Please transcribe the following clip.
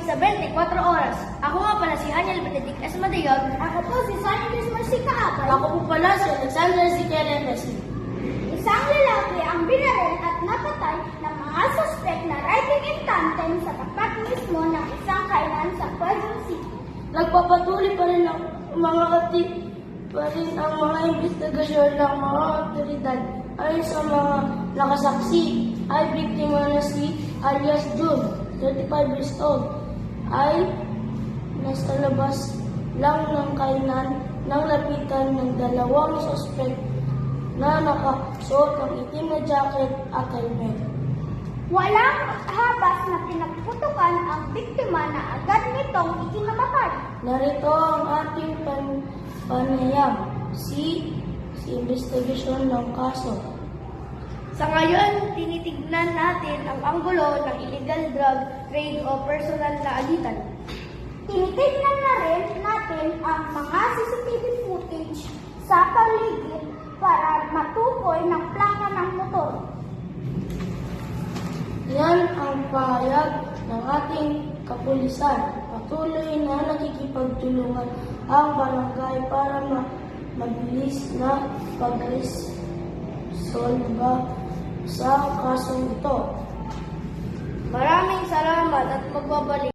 sa 24 oras. Ako nga pala si Haniel Benedict S. Madayon. Ako po si Sonny Christmas Kaapay. Ako po pala si Alexander Ziquel Messi. Isang lalaki ang binaril at napatay ng mga suspect na riding in tandem sa tapat mismo ng isang kainan sa Quezon City. Nagpapatuloy pa rin ang mga ang mga investigasyon ng mga otoridad. Ayon sa mga nakasaksi, ay biktima na si alias June, 35 years old, ay nasa labas lang ng kainan nang lapitan ng dalawang suspect na nakasuot ng itim na jacket at helmet. Walang habas na pinagputukan ang biktima na agad nitong ikinamatay. Narito ang ating panayam, si investigasyon ng kaso. Sa ngayon, tinitignan natin ang anggulo ng illegal drug trade o personal na alitan. Tinitignan na rin natin ang mga CCTV footage sa paligid para matukoy ng plaka ng motor. Yan ang pahayag ng ating kapulisan. Patuloy na nakikipagtulungan ang barangay para mabilis na pag-resolba sa kasong ito. Maraming salamat at magbabalik